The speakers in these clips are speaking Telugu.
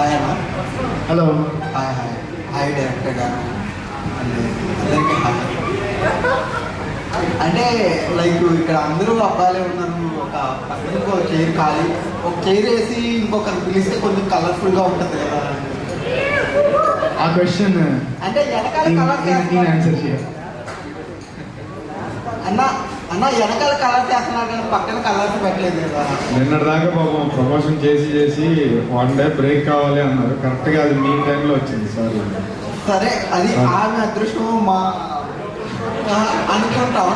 హాయ్ అన్న. Hello. Hi hi hi director గారు అంటే అందరికీ హాయ్. అంటే లైక్ ఇక్కడ అందరూ అబ్బాయిలే ఉన్నారు, ఒక పక్కన ఇంకో చైర్ ఖాళీ, ఒక చైర్ వేసి ఇంకొకరు పిలిస్తే కొంచెం కలర్ఫుల్గా ఉంటుంది కదా. ఆ క్వశ్చన్ అంటే వెనకాల కలర్ ఆన్సర్ చేయాలి. అన్న అన్న వెనకాల కలర్ చేస్తున్నారు కానీ పక్కన కలర్స్ పెట్టలేదు కదా. నిన్నటి దాకా పాపం ప్రమోషన్ చేసి 1 డే బ్రేక్ కావాలి అన్నారు. కరెక్ట్గా అది మీ టైంలో వచ్చింది సార్. సరే అది ఆమె అదృష్టం మా అనుకుంటాం,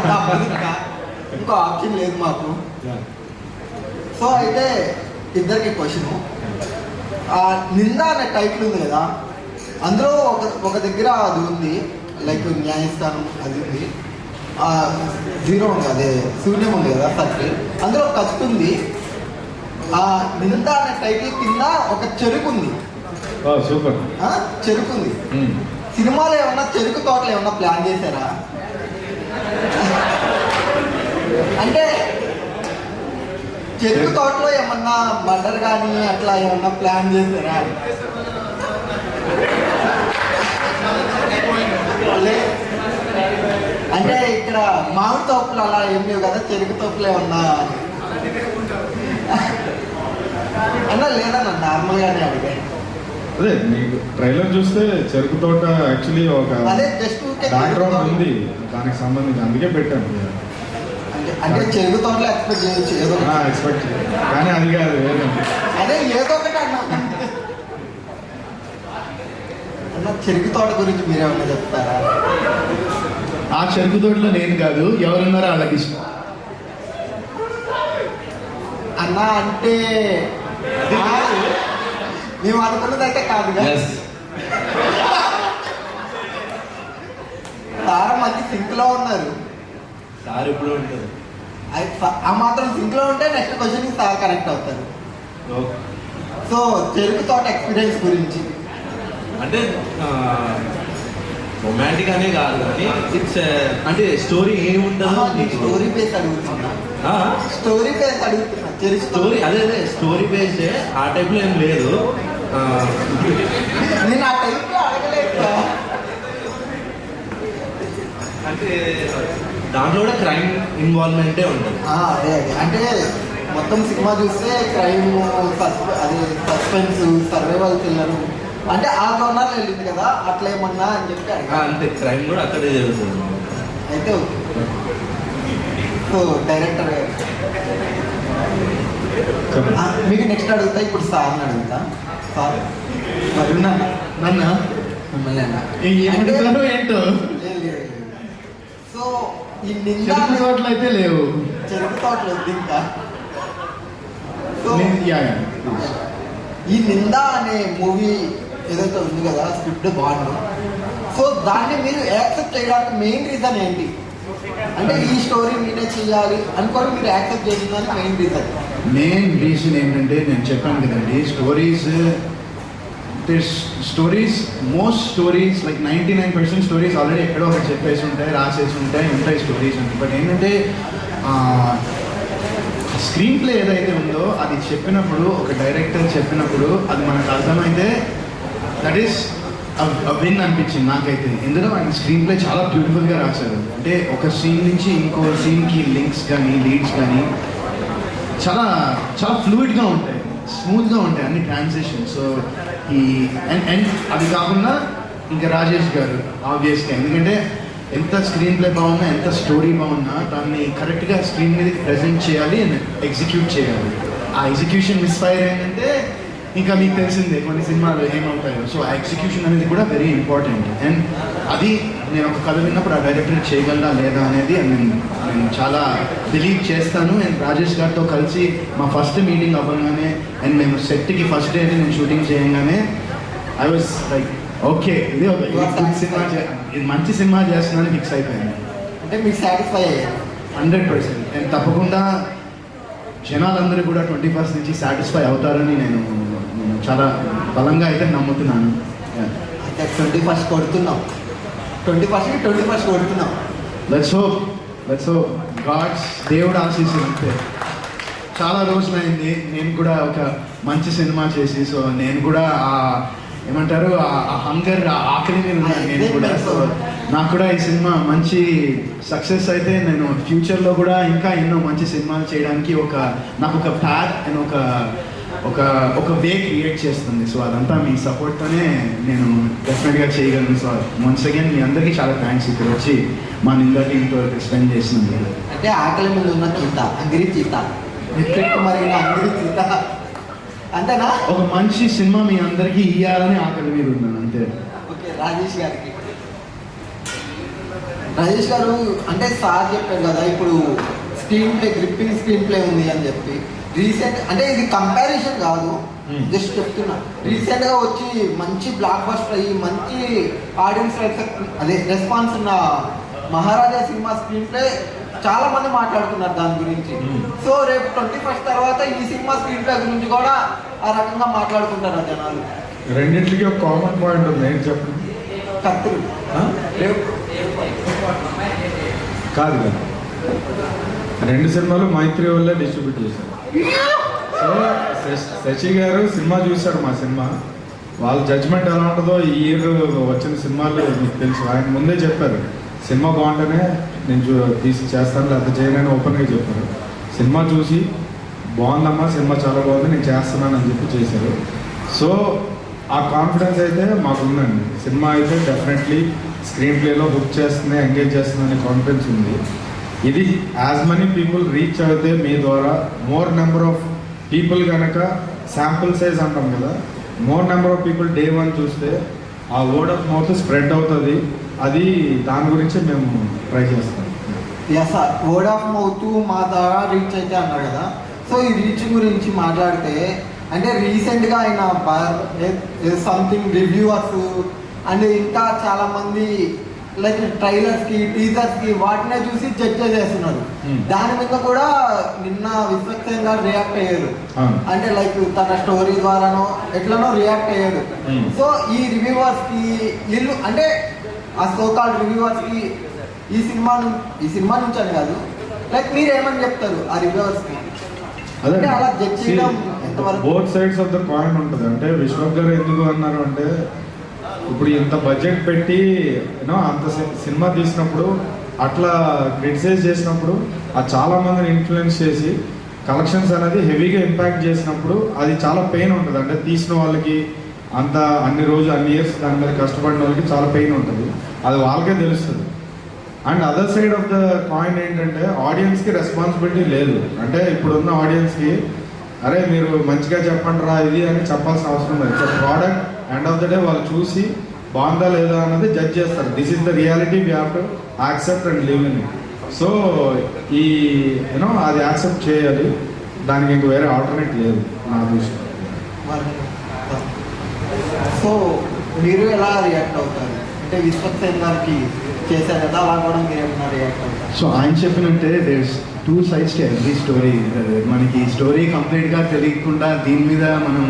ఇంకో ఆప్షన్ లేదు మాకు. సో అయితే ఇద్దరికి క్వశ్చన్, నింద అనే టైటిల్ ఉంది కదా, అందులో ఒక దగ్గర అది ఉంది లైక్ న్యాయస్థానం అది ఉంది, 0 ఉంది, అదే శూన్యం ఉంది కదా సర్కిల్, అందులో కత్తి ఉంది. నింద అనే టైటిల్ కింద ఒక చెరుకు ఉంది. సూపర్. చెరుకు ఉంది. సినిమాలో ఏమన్నా చెరుకు తోటలు ఏమన్నా ప్లాన్ చేశారా? అంటే చెరుకు తోటలో ఏమన్నా మర్డర్ కానీ అట్లా ఏమన్నా ప్లాన్ చేశారా? అంటే ఇక్కడ మామిడి తోపులు అలా ఏం లేవు కదా, చెరుకు తోపులు ఏమన్నా అన్నా లేదన్నా, నార్మల్గానే అడిగాను. అదే మీకు ట్రైలర్ చూస్తే చెరుకు తోట యాక్చువల్లీ ఒక బ్యాక్గ్రౌండ్ ఉంది దానికి సంబంధించి, అందుకే పెట్టాను. అంటే చెరుకు తోటలో ఎక్స్పెక్ట్ చేయొచ్చు ఏదో ఎక్స్పెక్ట్ కానీ అది కాదు, అదే ఏదో ఒకటి అన్నా. అన్న చెరుకు తోట గురించి మీరేమన్నా చెప్తారా? ఆ చెరుకు తోటలో నేను కాదు, ఎవరున్నారో వాళ్ళకి ఇష్టం అన్న. అంటే మేము అనుకున్నదైతే కాదు, చాలా మంది సింక్ లో ఉన్నారు. సార్ ఇప్పుడు ఉంటుంది, ఆ మాత్రం సింక్ లో ఉంటే నెక్స్ట్ క్వశ్చన్ సార్ కనెక్ట్ అవుతారు. సో చెరుకు తోట ఎక్స్పీరియన్స్ గురించి అంటే రొమాంటిక్ అనే కాదు కానీ ఇట్స్ అంటే స్టోరీ ఏముంటుందో స్టోరీ బేస్ అడుగుతున్నా. స్టోరీ బేస్ అడుగుతున్నా. చెరుకు స్టోరీ అదే స్టోరీ బేస్డ్ ఆ టైప్లో ఏం లేదు. నేను ఆ టైప్లో అడగలేదు. అంటే దాంట్లో కూడా క్రైమ్ ఇన్వాల్వ్మెంటే ఉంటుంది. అదే అదే అంటే మొత్తం సినిమా చూస్తే క్రైమ్, అది సస్పెన్స్, సర్వైవల్ థ్రిల్లర్, అంటే ఆ జోనర్లో వెళ్ళింది కదా, అట్లా ఏమన్నా అని చెప్పి అంటే క్రైమ్ కూడా అక్కడే జరుగుతుంది. అయితే సో డైరెక్టర్ మీకు నెక్స్ట్ అడుగుతా, ఇప్పుడు సార్ని అడుగుతా. సార్ మరి నన్ను మిమ్మల్ని అన్న ఏంటో సో ఈ నింద చెరుకు తోటలు అయితే లేవు, చెరుకు తోటలు వద్దు ఇంకా. సో ఈ నింద అనే మూవీ ఏదైతే ఉంది కదా, స్క్రిప్ట్ బాగుంది. సో దాన్ని మీరు యాక్సెప్ట్ చేయడానికి మెయిన్ రీజన్ ఏంటి? అంటే ఈ స్టోరీ మీరే చేయాలి అనుకోని మీరు యాక్సెప్ట్ చేసిందని మెయిన్ రీజన్ ఏంటంటే, నేను చెప్పాను కదండి, most stories like 99% stories already ఎక్కడో ఒకటి చెప్పేసి ఉంటాయి, రాసేసి ఉంటాయి స్టోరీస్ అంటే. బట్ ఏంటంటే స్క్రీన్ ప్లే ఏదైతే ఉందో అది చెప్పినప్పుడు, ఒక డైరెక్టర్ చెప్పినప్పుడు అది మనకు అర్థమైతే దట్ ఈస్ విన్ అనిపించింది నాకైతే. ఇందులో ఆయన స్క్రీన్ ప్లే చాలా బ్యూటిఫుల్గా రాశారు. అంటే ఒక సీన్ నుంచి ఇంకో సీన్కి లింక్స్ కానీ లీడ్స్ కానీ చాలా చాలా ఫ్లూయిడ్గా ఉంటాయి, స్మూత్గా ఉంటాయి అన్ని ట్రాన్సిషన్. సో అండ్ అది కాకుండా ఇంకా రాజేష్ గారు ఆబ్వియస్గా, ఎందుకంటే ఎంత స్క్రీన్ ప్లే బాగున్నా, ఎంత స్టోరీ బాగున్నా దాన్ని కరెక్ట్గా స్క్రీన్ మీదకి ప్రజెంట్ చేయాలి అండ్ ఎగ్జిక్యూట్ చేయాలి. ఆ ఎగ్జిక్యూషన్ మిస్ఫైర్ అయిందంటే ఇంకా మీకు తెలిసిందే కొన్ని సినిమాలు ఏమవుతాయో. సో ఆ ఎగ్జిక్యూషన్ అనేది కూడా వెరీ ఇంపార్టెంట్. అండ్ అది నేను ఒక కథ విన్నప్పుడు ఆ డైరెక్టర్ చేయగలరా లేదా అనేది నేను చాలా బిలీవ్ చేస్తాను. అండ్ రాజేష్ గారితో కలిసి మా ఫస్ట్ మీటింగ్ అవ్వగానే అండ్ మేము సెట్కి ఫస్ట్ డే నేను షూటింగ్ చేయగానే ఐ వాజ్ లైక్ ఓకే, ఇది ఒక సినిమా, ఇది మంచి సినిమా చేస్తున్నాను ఫిక్స్ అయిపోయింది. అంటే మీకు సాటిస్ఫై అయ్యారు 100%. అండ్ తప్పకుండా జనాలందరూ కూడా 21st నుంచి సాటిస్ఫై అవుతారని నేను చాలా బలంగా అయితే నమ్ముతున్నాను. అంటే 21st కొడుతున్నాం, 21st కొడుతున్నాం. లెట్స్ హోప్ గాడ్స్ దేవుడు ఆశీస్సులు అంతే. చాలా రోజులైంది నేను కూడా ఒక మంచి సినిమా చేసి, సో నేను కూడా ఏమంటారు ఆ హంగర్, ఆ ఆకలి మీద ఉన్నాను నేను కూడా. సో నాకు కూడా ఈ సినిమా మంచి సక్సెస్ అయితే నేను ఫ్యూచర్లో కూడా ఇంకా ఎన్నో మంచి సినిమాలు చేయడానికి నాకు ఒక ప్యాడ్ అండ్ ఒక వే క్రియేట్ చేస్తుంది. సో అదంతా మీ సపోర్ట్తోనే నేను డెఫినెట్గా చేయగలను. సో వన్స్ అగైన్ మీ అందరికీ చాలా థ్యాంక్స్ ఇక్కడ వచ్చి మా నిందా టీంతో స్పెండ్ చేసినందుకు. అంటే ఆకలి మీద ఉన్న చీత, అంగిరి చీత, నిత్యకు మరిగిన అంగిరి చీత అంతేనా? ఒక మంచి సినిమా మీ అందరికీ ఇయ్యాలని ఆకలి మీద ఉన్నాను అంతే. ఓకే, రాజేష్ గారు అంటే సార్ చెప్పారు కదా ఇప్పుడు screen play, gripping screen play ఉంది అని చెప్పి. రీసెంట్ అంటే ఇది కంపారిజన్ కాదు, జస్ట్ చెప్తున్నా. రీసెంట్గా వచ్చి మంచి బ్లాక్ బస్టర్ అయ్యి మంచి ఆడియన్స్ రెస్పాన్స్ ఉన్న మహారాజా సినిమా స్క్రీన్ ప్లే చాలా మంది మాట్లాడుతున్నారు దాని గురించి. సో రేపు 21st తర్వాత ఈ సినిమా స్క్రీన్ ప్లే గురించి కూడా ఆ రకంగా మాట్లాడుకుంటారు జనాలు. రెండింటికి ఒక కామన్ పాయింట్ ఉంది, ఏంటి చెప్పండి? కత్తులు రేపు కాదు కదా, రెండు సినిమాలు మైత్రి వల్లే డిస్ట్రిబ్యూట్ చేశారు. సో శశి గారు సినిమా చూశారు, మా సినిమా. వాళ్ళ జడ్జ్మెంట్ ఎలా ఉంటుందో ఈ ఇయర్ వచ్చిన సినిమాలు మీకు తెలుసు. ఆయన ముందే చెప్పారు సినిమా బాగుంటేనే నేను తీసి చేస్తాను, లేకపోతే చేయనని ఓపెన్గా చెప్పారు. సినిమా చూసి బాగుందమ్మా, సినిమా చాలా బాగుంది, నేను చేస్తున్నాను అని చెప్పి చేశారు. సో ఆ కాన్ఫిడెన్స్ అయితే మాకుందండి. సినిమా అయితే డెఫినెట్లీ స్క్రీన్ ప్లేలో బుక్ చేస్తుంది, ఎంగేజ్ చేస్తుంది అనే కాన్ఫిడెన్స్ ఉంది. ఇది యాజ్ మనీ పీపుల్ రీచ్ అవుతే మీ ద్వారా మోర్ నెంబర్ ఆఫ్ పీపుల్ కనుక శాంపుల్ సైజ్ అంటాం కదా, more number of people day 1 చూస్తే ఆ వర్డ్ ఆఫ్ మౌత్ స్ప్రెడ్ అవుతుంది. అది దాని గురించి మేము ట్రై చేస్తాం. Yes sir, word of mouth మా ద్వారా రీచ్ అయితే అన్నారు కదా. సో ఈ రీచ్ గురించి మాట్లాడితే అంటే రీసెంట్గా ఆయన సంథింగ్ రివ్యూవర్స్ అండ్ ఇంకా చాలామంది లైక్ ట్రైలర్స్కి, టీజర్స్కి వాటినే చూసి జడ్జ్ చేస్తున్నారు. దాని మీద కూడా నిన్న విశ్వక్సేన్ గారు రియాక్ట్ అయ్యారు. అంటే లైక్ తన స్టోరీ ద్వారానో ఎట్లనో రియాక్ట్ అయ్యాడు. సో ఈ రివ్యూవర్స్కి వీళ్ళు అంటే ఆ సోకాల్డ్ రివ్యూవర్స్కి ఈ సినిమా నుంచి అని కాదు, లైక్ మీరు ఏమని చెప్తారు ఆ రివ్యూవర్స్కి? అంటే అలా జడ్జ్ చేయడం ఎంతవరకు? Both sides of the coin ఉంటుంది. అంటే విశ్వక్ గారు ఎందుకు అన్నారు అంటే, ఇప్పుడు ఇంత బడ్జెట్ పెట్టి అంత సినిమా తీసినప్పుడు అట్లా క్రిటిసైజ్ చేసినప్పుడు అది చాలా మందిని ఇన్ఫ్లుయెన్స్ చేసి కలెక్షన్స్ అనేది హెవీగా ఇంపాక్ట్ చేసినప్పుడు అది చాలా పెయిన్ ఉంటుంది. అంటే తీసిన వాళ్ళకి అంత అన్ని ఇయర్స్ దాని మీద కష్టపడిన వాళ్ళకి చాలా పెయిన్ ఉంటుంది. అది వాళ్ళకే తెలుస్తుంది. And other side of the coin ఏంటంటే ఆడియన్స్కి రెస్పాన్సిబిలిటీ లేదు. అంటే ఇప్పుడున్న ఆడియన్స్కి అరే మీరు మంచిగా చెప్పండి రా ఇది అని చెప్పాల్సిన అవసరం లేదు. So product end of the day వాళ్ళు చూసి బాగుందా లేదా అన్నది జడ్జ్ చేస్తారు. This is the reality, we have to accept and live in it. So ఈ అది యాక్సెప్ట్ చేయాలి, దానికి ఇంక వేరే ఆల్టర్నేట్ లేదు నా దృష్టి. సో మీరు ఎలా రియాక్ట్ అవుతారు? అంటే విశ్వక్సేన్ గారికి చేశారు కదా, అలా కూడా మీరు ఏమన్నా రియాక్ట్ అవుతారు? సో ఆయన చెప్పినట్టే there's 2 sides to every story. మనకి స్టోరీ కంప్లీట్గా తెలియకుండా దీని మీద మనం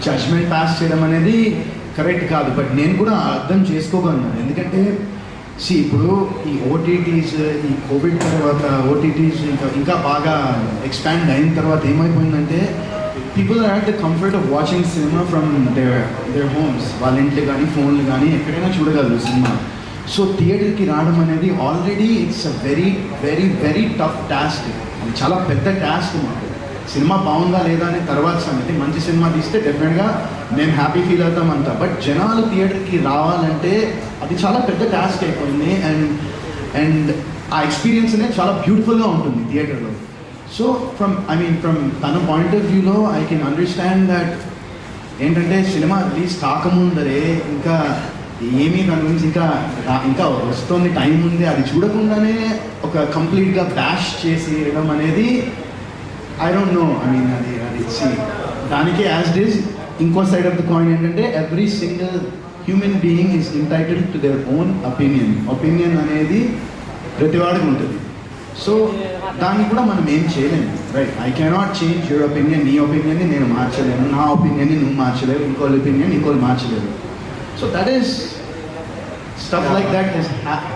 జడ్జ్మెంట్ పాస్ చేయడం అనేది కరెక్ట్ కాదు. బట్ నేను కూడా అర్థం చేసుకోగలను. ఎందుకంటే ఇప్పుడు ఈ ఓటీటీస్, ఈ కోవిడ్ తర్వాత ఓటీటీస్ ఇంకా బాగా ఎక్స్పాండ్ అయిన తర్వాత ఏమైపోయిందంటే people are at the comfort of watching cinema from their homes. వాళ్ళ ఇంట్లో కానీ ఫోన్లు కానీ ఎక్కడైనా చూడగలరు సినిమా. సో థియేటర్కి రావడం అనేది already it's a very very very tough task. అది చాలా పెద్ద టాస్క్ మాకు. సినిమా బాగుందా లేదా అనే తర్వాత సంగతి. మంచి సినిమా తీస్తే డెఫినెట్గా మేము హ్యాపీ ఫీల్ అవుతాం అంతా. బట్ జనాలు థియేటర్కి రావాలంటే అది చాలా పెద్ద టాస్క్ అయిపోయింది. అండ్ ఆ ఎక్స్పీరియన్స్ అనేది చాలా బ్యూటిఫుల్గా ఉంటుంది థియేటర్లో. సో ఫ్రమ్ తన పాయింట్ ఆఫ్ వ్యూలో ఐ కెన్ అండర్స్టాండ్ దట్ ఏంటంటే సినిమా రిలీజ్ కాకముందరే ఇంకా ఏమీ దాని గురించి ఇంకా వస్తుంది, టైం ఉంది, అది చూడకుండానే ఒక కంప్లీట్గా బ్యాష్ చేసి వేయడం అనేది ఐ డోంట్ నో. అది దానికి యాజ్ ఇట్ ఈస్ ఇంకో సైడ్ ఆఫ్ ద కాయిన్ ఏంటంటే every single human being is entitled to their own opinion అనేది ప్రతివాడికి ఉంటుంది. సో దాన్ని కూడా మనం ఏం చేయలేము, right? I cannot change your opinion. నీ ఒపీనియన్ని నేను మార్చలేను, నా ఒపీనియన్ని నువ్వు మార్చలేవు, ఇంకోళ్ళ ఒపీనియన్ ఇంకోళ్ళు మార్చలేరు. So that is stuff like that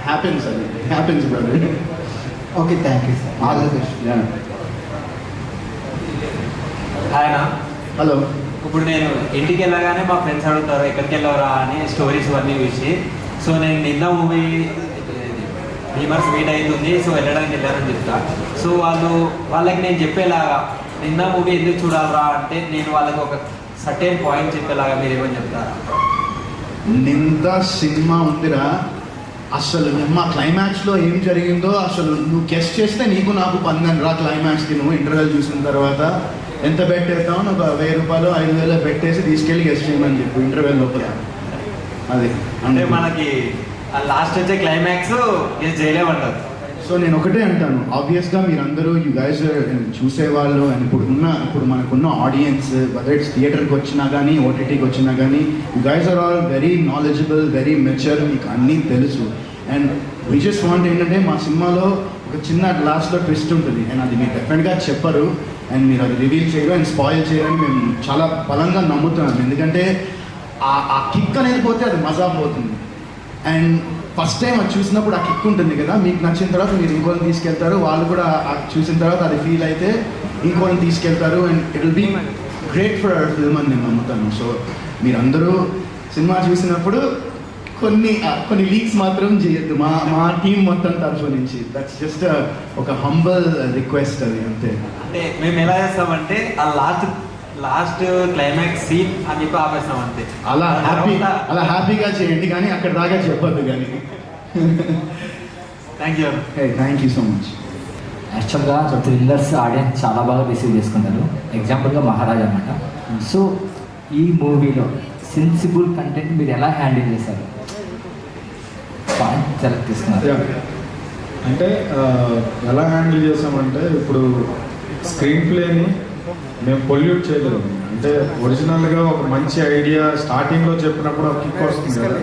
happens. It happens, brother. Okay, thank you, sir. All the best. Yeah. ఆయన హలో. ఇప్పుడు నేను ఇంటికి వెళ్ళగానే మా ఫ్రెండ్స్ అడుగుతారు ఎక్కడికి వెళ్ళవరా అని స్టోరీస్ అన్నీ చూసి, సో నేను నిన్న మూవీ భీమర్స్ మీట్ అవుతుంది, సో వెళ్ళడానికి వెళ్ళారని చెప్తా. సో వాళ్ళకి నేను చెప్పేలాగా నిన్న మూవీ ఎందుకు చూడాలరా అంటే నేను వాళ్ళకి ఒక సర్టెన్ పాయింట్ చెప్పేలాగా మీరు ఏమని చెప్తారా? నింద సినిమా ఉందిరా, అసలు మా క్లైమాక్స్లో ఏం జరిగిందో అసలు నువ్వు గెస్ట్ చేస్తే నీకు నాకు 12 రా క్లైమాక్స్కి. నువ్వు ఇంటర్వెల్ చూసిన తర్వాత ఎంత బెట్ వేస్తావు, ఒక 1000 రూపాయలు 5000 పెట్టేసి తీసుకెళ్ళి గెస్ట్ చేయమని చెప్పు ఇంటర్వెల్ లోపల. అది అంటే మనకి లాస్ట్ వచ్చే క్లైమాక్స్ గెస్ట్ చేయలేమంటారు. సో నేను ఒకటే అంటాను, ఆబ్వియస్గా మీరందరూ యూ గైజ్ చూసేవాళ్ళు అండ్ ఇప్పుడు మనకున్న ఆడియన్స్ వెదర్ ఇట్స్ థియేటర్కి వచ్చినా కానీ ఓటీటీకి వచ్చినా కానీ you guys are all very knowledgeable, very mature, మీకు అన్నీ తెలుసు. అండ్ వి జస్ట్ వాంట్ ఏంటంటే మా సినిమాలో ఒక చిన్న లాస్ట్లో ట్విస్ట్ ఉంటుంది అండ్ అది మీరు డెఫినెట్గా చెప్పరు అండ్ మీరు అది రివీల్ చేయరు అండ్ స్పాయిల్ చేయరని మేము చాలా బలంగా నమ్ముతున్నాం. ఎందుకంటే ఆ కిక్ అనేది పోతే అది మజా పోతుంది. అండ్ ఫస్ట్ టైం అది చూసినప్పుడు ఆ కిక్ ఉంటుంది కదా, మీకు నచ్చిన తర్వాత మీరు ఇంకోని తీసుకెళ్తారు, వాళ్ళు కూడా చూసిన తర్వాత అది ఫీల్ అయితే ఇంకోని తీసుకెళ్తారు and it will be great for our film అని నేను నమ్ముతాను. సో మీరందరూ సినిమా చూసినప్పుడు కొన్ని లీక్స్ మాత్రం చేయొద్దు మా టీం మొత్తం తరఫు నుంచి. దట్స్ జస్ట్ ఒక హంబల్ రిక్వెస్ట్, అది అంతే. అంటే మేము ఎలా చేస్తామంటే ఆ లాస్ట్ క్లైమాక్స్ సీన్ అని చెప్పి ఆపేస్తాం అంతే. అలా హ్యాపీగా చేయండి కానీ అక్కడ దాకా చెప్పొద్దు కానీ. Thank you. Thank you so much. యాక్చువల్గా థ్రిల్లర్స్ ఆడియన్స్ చాలా బాగా రిసీవ్ చేసుకున్నారు. ఎగ్జాంపుల్గా మహారాజ్ అనమాట. సో ఈ మూవీలో సెన్సిబుల్ కంటెంట్ మీరు ఎలా హ్యాండిల్ చేశారు? పాయింట్ సెలెక్ట్ తీసుకున్నారు. అంటే ఎలా హ్యాండిల్ చేసామంటే ఇప్పుడు స్క్రీన్ ప్లేని మేము పొల్యూట్ చేయలేదు. అంటే ఒరిజినల్గా ఒక మంచి ఐడియా స్టార్టింగ్లో చెప్పినప్పుడు ఒక కిక్ వస్తుంది కదా,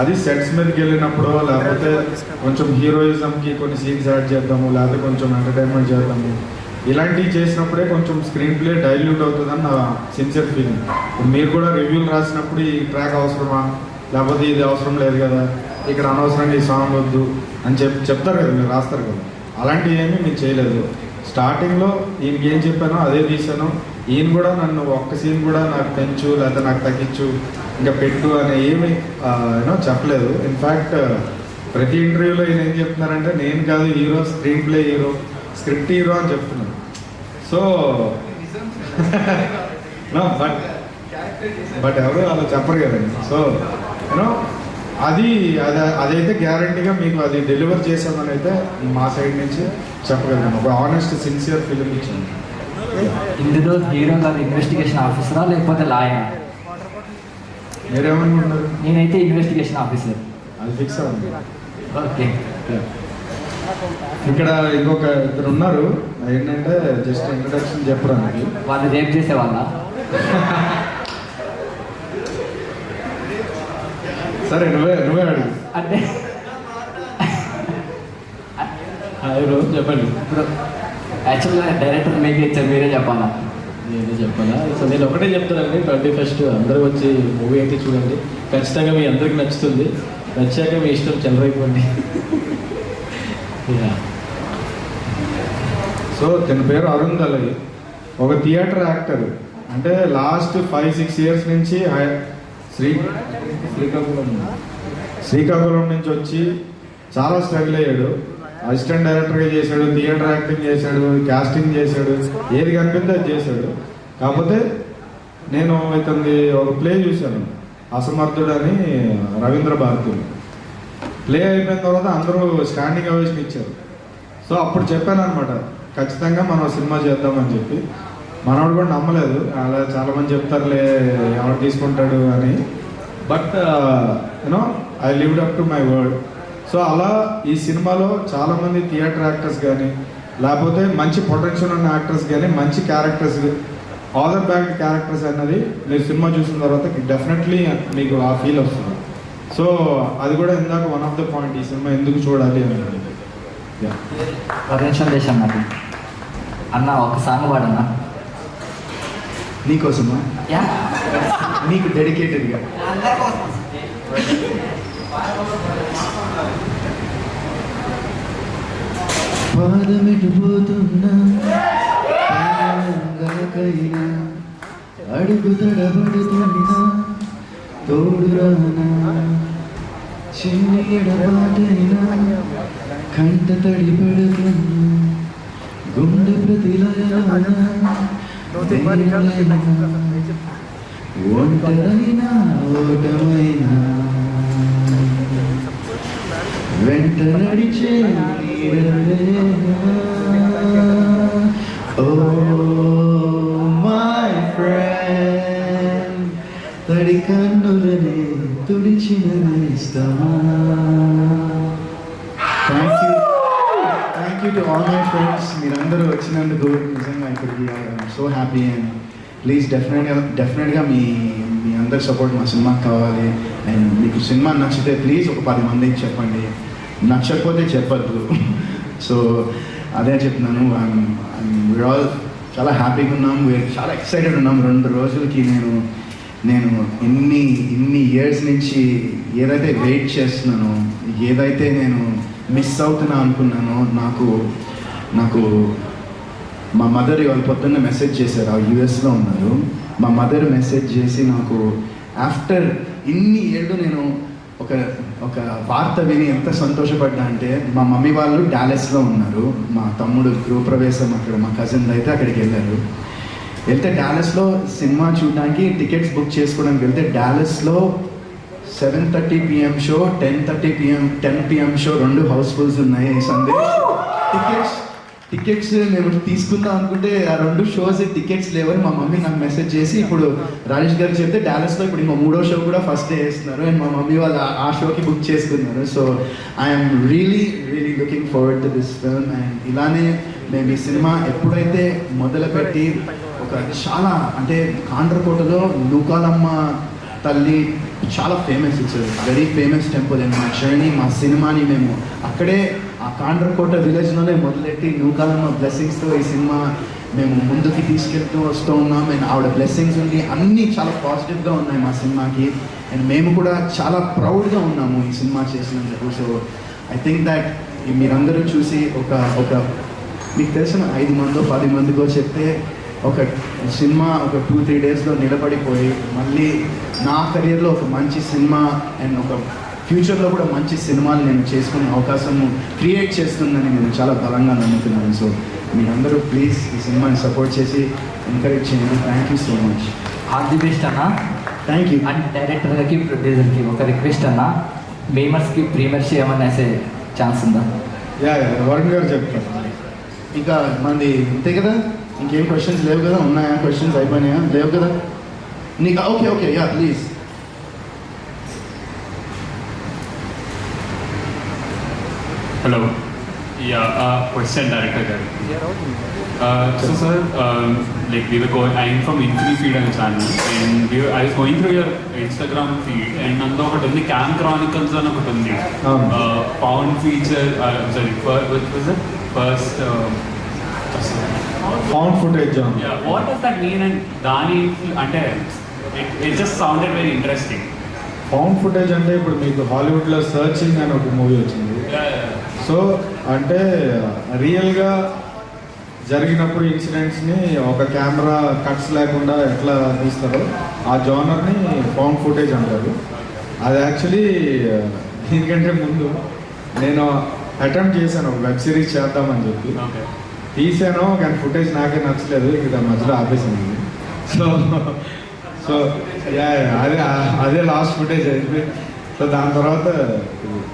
అది సెట్స్ మీదకి వెళ్ళినప్పుడు లేకపోతే కొంచెం హీరోయిజంకి కొన్ని సీన్స్ యాడ్ చేద్దాము, లేకపోతే కొంచెం ఎంటర్టైన్మెంట్ చేద్దాము, ఇలాంటివి చేసినప్పుడే కొంచెం స్క్రీన్ ప్లే డైల్యూట్ అవుతుందని నా సిన్సియర్ ఫీలింగ్. మీరు కూడా రివ్యూలు రాసినప్పుడు ఈ ట్రాక్ అవసరమా, లేకపోతే ఇది అవసరం లేదు కదా, ఇక్కడ అనవసరంగా ఈ సాంగ్ వద్దు అని చెప్తారు కదా, మీరు రాస్తారు కదా, అలాంటివి ఏమీ నేను చేయలేదు. స్టార్టింగ్లో ఈయనకి ఏం చెప్పానో అదే తీసాను. ఈయన కూడా నన్ను ఒక్క సీన్ కూడా నాకు పెంచు లేకపోతే నాకు తగ్గించు ఇంకా పెట్టు అని ఏమి యూనో చెప్పలేదు. ఇన్ఫ్యాక్ట్ ప్రతి ఇంటర్వ్యూలో ఈయన ఏం చెప్తున్నారంటే నేను కాదు hero, screen play hero, script hero అని చెప్తున్నాను. సో బట్ ఎవరు అలా చెప్పరు కదండి. సో యూనో అదైతే గ్యారంటీగా మీకు అది డెలివర్ చేసామని అయితే మా సైడ్ నుంచి చెప్పగలను. ఒక ఆనెస్ట్ సిన్సియర్ ఫిలిం ఇచ్చాను. ఇందులో హీరో గారు ఇన్వెస్టిగేషన్ ఆఫీసరా లేకపోతే లాయర్? మీరేమనుకుంటున్నారు? నేనైతే ఇన్వెస్టిగేషన్ ఆఫీసర్. అది ఫిక్స్ అవ్వండి. ఓకే. ఇక్కడ ఇంకొక ఇద్దరు ఉన్నారు, ఏంటంటే జస్ట్ ఇంట్రడక్షన్ చెప్పడానికి. వాళ్ళు రేప్ చేసేవాళ్ళ? సరే నువ్వే అడుగు. అంటే బ్రో చెప్పండి. ఇప్పుడు యాక్చువల్గా డైరెక్టర్ మీకే ఇచ్చారు, మీరే చెప్పాలా? నేనే చెప్పాలా? సో నేను ఒకటే చెప్తానండి, 21st అందరూ వచ్చి మూవీ అయితే చూడండి, ఖచ్చితంగా మీ అందరికి నచ్చుతుంది. నచ్చాక మీ ఇష్టం చెలరైపోండి. సో తన పేరు అరుణ్ దళవి, ఒక థియేటర్ యాక్టర్. అంటే లాస్ట్ 5-6 ఇయర్స్ నుంచి శ్రీకాకుళం నుంచి వచ్చి చాలా స్ట్రగుల్ అయ్యాడు. అసిస్టెంట్ డైరెక్టర్గా చేశాడు, థియేటర్ యాక్టింగ్ చేశాడు, కాస్టింగ్ చేశాడు, ఏది కనిపిస్తే అది చేశాడు. కాకపోతే నేను ఇతని ఒక ప్లే చూశాను, అసమర్థుడు అని, రవీంద్ర భారతి. ప్లే అయిపోయిన తర్వాత అందరూ స్టాండింగ్ అవేషన్ ఇచ్చారు. సో అప్పుడు చెప్పాను అనమాట, ఖచ్చితంగా మనం సినిమా చేద్దామని చెప్పి. మనవాడు కూడా నమ్మలేదు, అలా చాలామంది చెప్తారులే ఎవరు తీసుకుంటాడు అని. But you know I lived up to my word. So అలా ఈ సినిమాలో చాలామంది థియేటర్ యాక్టర్స్ కానీ లేకపోతే మంచి పొటెన్షియల్ ఉన్న యాక్టర్స్ కానీ మంచి క్యారెక్టర్స్, ఆదర్ బ్యాక్డ్ క్యారెక్టర్స్ అన్నది మీరు సినిమా చూసిన తర్వాత డెఫినెట్లీ మీకు ఆ ఫీల్ వస్తుంది. సో అది కూడా ఇందాక వన్ ఆఫ్ ద పాయింట్, ఈ సినిమా ఎందుకు చూడాలి అనేది. పర్మిషన్ దేశం నాకు అన్న ఒక సాంగ్ పాడన్నా. నీకోసమా? నీకు డెడికేటెడ్గా. పాదమిటిపోతున్నా కొరకైనా అడుగు తడబడుతున్నా తోడురానా చిన్ని ఎడబాటైనా కంట తడి పడుతున్నా గుండె ప్రతిలయనా ఒంటరైనా ఓటమైనా వెంట నడిచే ఓ మై ఫ్రెండ్ తడి కన్నులనే తుడిచిన ఇష్టమా. Thank you to all my friends. మీరందరూ వచ్చినందుకు నిజంగా ఇక్కడికి సో హ్యాపీ. అండ్ ప్లీజ్ డెఫినెట్గా మీ మీ అందరి సపోర్ట్ మా సినిమాకి కావాలి. అండ్ మీకు సినిమా నచ్చితే ప్లీజ్ ఒక 10 మందికి చెప్పండి, నచ్చకపోతే చెప్పద్దు. సో అదే చెప్తున్నాను. వీఆర్ ఆల్ చాలా హ్యాపీగా ఉన్నాం, వీఆర్ చాలా ఎక్సైటెడ్ ఉన్నాం. 2 రోజులకి నేను ఇన్ని ఇయర్స్ నుంచి ఏదైతే వెయిట్ చేస్తున్నానో, ఏదైతే నేను మిస్ అవుతున్నా అనుకున్నానో, నాకు మా మదర్ ఇవాళ పొద్దున్న మెసేజ్ చేశారు. ఆ యూఎస్లో ఉన్నారు. మా మదర్ మెసేజ్ చేసి నాకు ఆఫ్టర్ ఇన్ని ఏళ్ళు నేను ఒక వార్త విని ఎంత సంతోషపడ్డా అంటే, మా మమ్మీ వాళ్ళు డాలెస్లో ఉన్నారు. మా తమ్ముడు గృహప్రవేశం అక్కడ, మా కజిన్ అయితే అక్కడికి వెళ్తే డాలెస్లో సినిమా చూడడానికి టికెట్స్ బుక్ చేసుకోవడానికి వెళ్తే డాలెస్లో 7:30 PM show, 10 PM show 2 housefuls ఉన్నాయి. సందేశ్ టికెట్స్ మేము తీసుకుందాం అనుకుంటే ఆ 2 షోస్ టికెట్స్ లేవని మా మమ్మీ నాకు మెసేజ్ చేసి, ఇప్పుడు రాజేష్ గారు చెప్తే డాలస్లో ఇప్పుడు ఇంకో 3వ షో కూడా ఫస్ట్ డే వేస్తున్నారు. అండ్ మా మమ్మీ వాళ్ళు ఆ షోకి బుక్ చేసుకున్నారు. So I'm really looking forward to this film. And ఇలానే మేము ఈ సినిమా ఎప్పుడైతే మొదలుపెట్టి చాలా అంటే కాండ్రకోటలో నూకాలమ్మ తల్లి చాలా famous, it's very famous temple. And మా జర్నీ, మా సినిమాని మేము అక్కడే ఆ కాండ్రకోట విలేజ్లోనే మొదలెట్టి నూకాలమ్మ బ్లెస్సింగ్స్తో ఈ సినిమా మేము ముందుకి తీసుకెళ్తూ వస్తూ ఉన్నాం. అండ్ ఆవిడ బ్లెస్సింగ్స్ ఉండి అన్నీ చాలా పాజిటివ్గా ఉన్నాయి మా సినిమాకి. అండ్ మేము కూడా చాలా ప్రౌడ్గా ఉన్నాము ఈ సినిమా చేసినందుకు. సో ఐ థింక్ దట్ మీరందరూ చూసి ఒక మీకు తెలిసిన 5 మందో 10 మందికో చెప్తే ఒక సినిమా ఒక 2-3 డేస్లో నిలబడిపోయి మళ్ళీ నా కెరియర్లో ఒక మంచి సినిమా అండ్ ఒక ఫ్యూచర్లో కూడా మంచి సినిమాలు నేను చేసుకునే అవకాశం క్రియేట్ చేస్తుందని నేను చాలా బలంగా నమ్ముతున్నాను. సో మీరందరూ ప్లీజ్ ఈ సినిమాని సపోర్ట్ చేసి ఎంకరేజ్ చేయండి. Thank you so much. All the best అన్న. Thank you. అండ్ డైరెక్టర్కి, ప్రొడ్యూసర్కి ఒక రిక్వెస్ట్ అన్న, మేమర్స్కి ప్రీమియర్ చేయమని వేసే ఛాన్స్ ఉందా? వరుణ్ గారు చెప్తారు. ఇంకా మంది అంతే కదా, ఇంకేం క్వశ్చన్స్ లేవు కదా? ఉన్నాయా క్వశ్చన్స్? అయిపోయినాయా? లేవు కదా? నీకు okay yeah please. Hello. Yeah, question director garu. So sir, like we were going, I'm from Infinity Feed and channel, and I was going through your Instagram feed, and nando okati undi Cam Chronicles ani okati undi. Found feature, sorry, what was it? First found footage. Yeah, what does that mean? And dani ante it just sounded very interesting. Found footage అంటే ఇప్పుడు మీకు హాలీవుడ్లో సర్చింగ్ అని ఒక మూవీ వచ్చింది. సో అంటే రియల్గా జరిగినప్పుడు ఇన్సిడెంట్స్ని ఒక కెమెరా కట్స్ లేకుండా ఎట్లా తీస్తారో ఆ జోనర్ని ఫౌండ్ ఫుటేజ్ అంటారు. అది యాక్చువల్లీ దీనికంటే ముందు నేను అటెంప్ట్ చేశాను ఒక వెబ్ సిరీస్ చేద్దామని చెప్పి. తీసాను కానీ ఫుటేజ్ నాకే నచ్చలేదు, ఇక మధ్యలో ఆపేసింది. సో అదే లాస్ట్ ఫుటేజ్ అయితే. సో దాని తర్వాత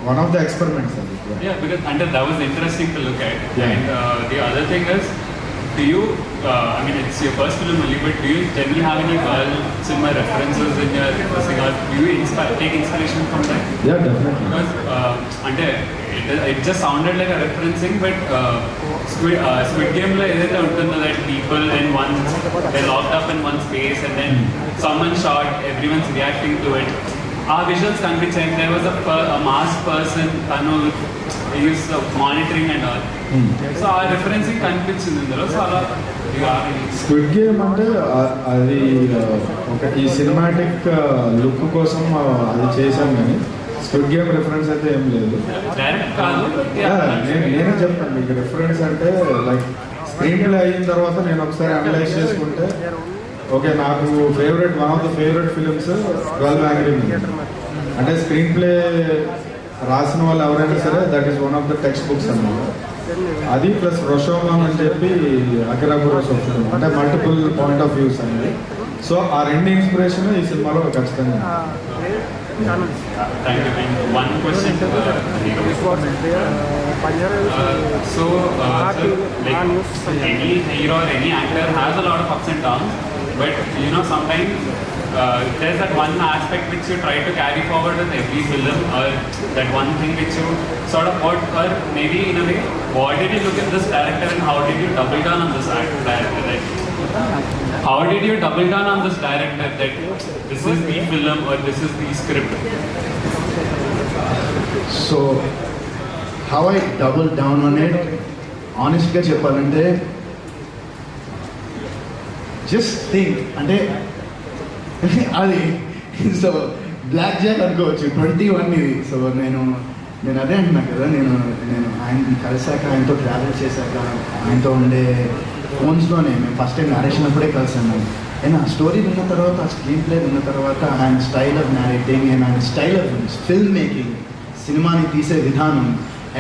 వన్ ఆఫ్ ద ఎక్స్పెరిమెంట్స్ అది. Yeah, because that was interesting to look at. Yeah. And the other thing is, do you, I mean, it's your first film only, but do you generally have any world cinema references in your thing, or do you take inspiration from that? Yeah, definitely. Because it just sounded like a referencing, but Squid Game lo edaithe untundo that people they're locked up in one space and then someone shot, everyone's reacting to it. Our visuals convincing there was a masked person, he was monitoring and all. So our referencing convincing indalo. So squid game అంటే అది ఒక ఈ సినిమాటిక్ లుక్ కోసం అది చేశాం, కానీ స్క్విడ్ గేమ్ రిఫరెన్స్ అయితే ఏం లేదు. డైరెక్ట్ కాదు, నేనే చెప్తాను మీకు రిఫరెన్స్ అంటే లైక్ స్క్రీన్ ప్లే అయిన తర్వాత నేను ఒకసారి అనలైజ్ చేసుకుంటే ఓకే నాకు one of the favourite films 12 angry men. అంటే స్క్రీన్ ప్లే రాసిన వాళ్ళు ఎవరైనా సరే that is one of the text books అన్నమాట. అది ప్లస్ రొషోమాన్ అని చెప్పి అకిరా కురోసావా అంటే మల్టిపుల్ పాయింట్ ఆఫ్ వ్యూస్ అనేది. సో ఆ రెండు ఇన్స్పిరేషన్ ఈ సినిమాలో ఖచ్చితంగా. Thank you. And one question to so, like any hero or any actor has a lot of ups and downs, but you know sometimes there's that one aspect which you try to carry forward with every film, or that one thing which you sort of got, or maybe in a way, what did you look at this director and how did you double down on this director? Like, how did you double down on this director that this is the film or this is the script? So how I double down on it, ఆనెస్ట్గా చెప్పాలంటే జస్ట్ థింక్ అంటే అది సో బ్లాక్ జాక్ అనుకోవచ్చు 21 ఇది. సో నేను అదే అంటున్నా కదా, నేను ఆయన్ని కలిసాక, ఆయనతో ట్రావెల్ చేశాక, ఆయనతో ఉండే ఫోన్స్లోనే మేము ఫస్ట్ టైం నేరేషన్ అప్పుడే కలిసాను. అండ్ ఆ స్టోరీ విన్న తర్వాత, ఆ స్క్రీన్ ప్లే విన్న తర్వాత, ఆయన స్టైల్ ఆఫ్ నేరేటింగ్ అండ్ ఆయన స్టైల్ ఆఫ్ ఫిల్మ్ మేకింగ్, సినిమాని తీసే విధానం.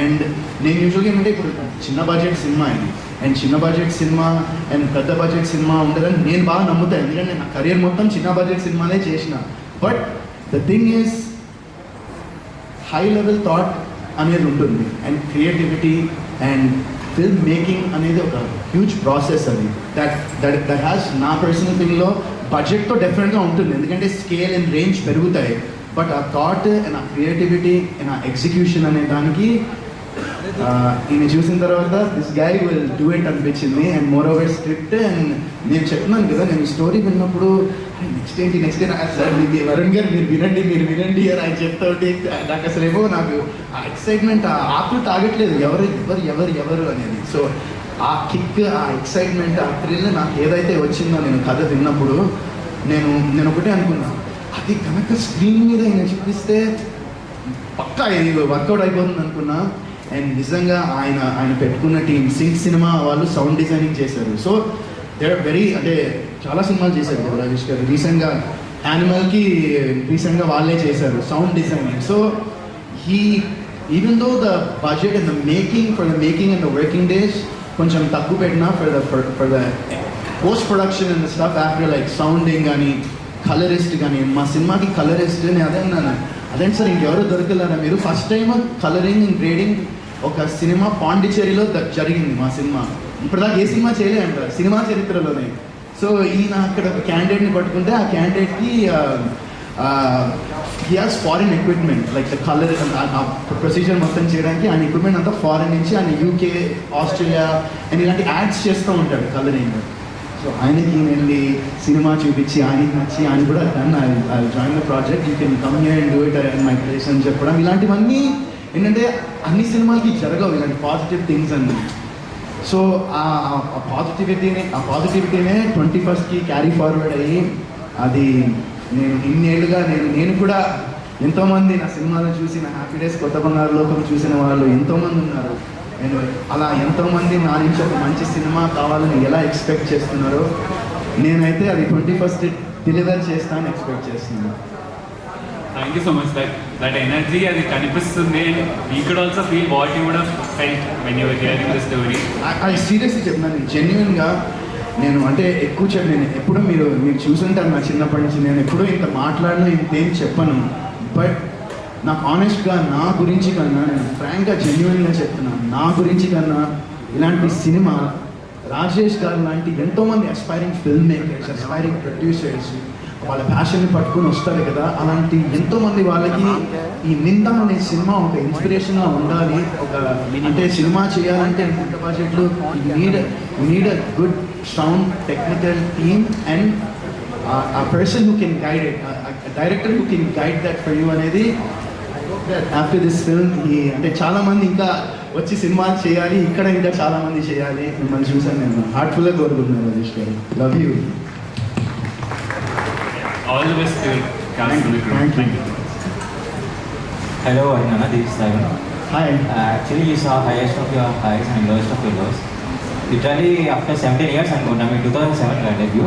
అండ్ నేను యూజువల్గా ఏంటంటే ఇప్పుడు చిన్న బడ్జెట్ సినిమా ఇది, అండ్ చిన్న బడ్జెట్ సినిమా అండ్ పెద్ద బడ్జెట్ సినిమా ఉండదని నేను బాగా నమ్ముతాను, ఎందుకంటే నా కెరియర్ మొత్తం చిన్న బడ్జెట్ సినిమానే చేసిన. But the thing is high level thought అనేది ఉంటుంది, and creativity and film making అనేది ఒక హ్యూజ్ ప్రాసెస్. అది దట్ హ్యాస్ నా పర్సనల్ థింగ్లో బడ్జెట్తో డెఫినెట్గా ఉంటుంది, ఎందుకంటే స్కేల్ అండ్ రేంజ్ పెరుగుతాయి. బట్ ఆ థాట్ అండ్ ఆ క్రియేటివిటీ అండ్ ఆ ఎగ్జిక్యూషన్ అనే దానికి ఈయన చూసిన తర్వాత this guy will do it అనిపించింది. And moreover script, and నేను చెప్తున్నాను కదా, నేను స్టోరీ విన్నప్పుడు నెక్స్ట్ ఏంటి సార్ వరుణ్ గారు మీరు వినండి అని ఆయన చెప్తా ఉంటే నాకు అసలేమో నాకు ఆ ఎక్సైట్మెంట్, ఆ ఆకులు తాగట్లేదు ఎవరు అనేది. సో ఆ కిక్, ఆ ఎక్సైట్మెంట్, ఆ థ్రిల్ నాకు ఏదైతే వచ్చిందో నేను కథ విన్నప్పుడు నేను ఒకటే అనుకున్నాను, అది కనుక స్క్రీన్ మీద ఆయన చూపిస్తే పక్కా ఇది వర్కౌట్ అయిపోతుంది అనుకున్నా. అండ్ నిజంగా ఆయన పెట్టుకున్న టీం సింక్ సినిమా వాళ్ళు సౌండ్ డిజైనింగ్ చేశారు. సో దే ఆర్ వెరీ, అంటే చాలా సినిమాలు చేశారు కదా రాజేష్ గారు, రీసెంట్గా యానిమల్కి రీసెంట్గా వాళ్ళే చేశారు sound designing. So even though the budget and the making and the working days కొంచెం తక్కువ పెట్టినా for the post production and stuff after like sounding కానీ కలరిస్ట్ కానీ, మా సినిమాకి కలరిస్ట్ నేను అదే అన్నాను, అదేంటి సార్ ఇంకెవరో దొరకలేరా మీరు, first time colouring and grading ఒక సినిమా పాండిచ్చేరిలో జరిగింది మా సినిమా, ఇప్పటిదాకా ఏ సినిమా చేయలే అంటారు సినిమా చరిత్రలోనే. సో ఈయన అక్కడ ఒక క్యాండిడేట్ని పట్టుకుంటే ఆ క్యాండిడేట్కి he has foreign equipment like the colour procedure మొత్తం చేయడానికి ఆయన ఎక్విప్మెంట్ అంతా ఫారిన్ నుంచి, ఆయన యూకే, ఆస్ట్రేలియా అండ్ ఇలాంటి యాడ్స్ చేస్తూ ఉంటాడు కలరింగ్. సో ఆయనకి వెళ్ళి సినిమా చూపించి ఆయనకి నచ్చి ఆయన కూడా done I join the project, you can come here and do it in my place అని చెప్పడం. ఇలాంటివన్నీ ఏంటంటే అన్ని సినిమాలకి జరగవు ఇలాంటి పాజిటివ్ థింగ్స్ అన్ని. సో ఆ పాజిటివిటీనే 21st క్యారీ ఫార్వర్డ్ అయ్యి, అది నేను ఇన్నేళ్ళుగా నేను కూడా ఎంతోమంది నా సినిమాలను చూసి, నా హ్యాపీ డేస్, కొత్త బంగారు లోకం చూసిన వాళ్ళు ఎంతోమంది ఉన్నారు. అండ్ అలా ఎంతోమంది నా నుంచి ఒక మంచి సినిమా కావాలని ఎలా ఎక్స్పెక్ట్ చేస్తున్నారో, నేనైతే అది 21st డెలివర్ చేస్తానని ఎక్స్పెక్ట్ చేస్తున్నాను. Thank you so much. That energy అది కనిపిస్తుంది, and we could also feel what you would have felt when you were hearing the story. I seriously చెప్తున్నాను, జెన్యున్గా నేను అంటే నేను ఎప్పుడూ మీరు చూసుంటారు నా చిన్నప్పటి నుంచి, నేను ఎప్పుడూ ఇంత మాట్లాడినా ఇంతేం చెప్పను. బట్ నాకు ఆనెస్ట్గా నా గురించి కన్నా, నేను ఫ్రాంక్గా జెన్యున్గా చెప్తున్నాను, నా గురించి కన్నా ఇలాంటి సినిమా రాజేష్ గారు లాంటి ఎంతోమంది aspiring film makers, aspiring producers వాళ్ళ ప్యాషన్ని పట్టుకుని వస్తారు కదా, అలాంటి ఎంతోమంది వాళ్ళకి ఈ నిందా అనే సినిమా ఒక ఇన్స్పిరేషన్గా ఉండాలి. ఒక అంటే సినిమా చేయాలంటే ఎంత బడ్జెట్లు, need a good sound technical team and a person who can guide it, a director who can guide that for you అనేది. ఆఫ్టర్ దిస్ ఫిల్మ్ అంటే చాలా మంది ఇంకా వచ్చి సినిమాలు చేయాలి, ఇక్కడ ఇంకా చాలా మంది చేయాలి. మిమ్మల్ని చూసాను, నేను హార్ట్ఫుల్గా కోరుకుంటున్నాను రాజేష్ గారు. Love you. All the best to cast and crew. Thank you. Hello, Arnana, this is Simon. Hi. Actually, you saw highest of your highs and lowest of your lows. Literally after 17 years అనుకుంటా, మీ 2007 డెబ్యూ.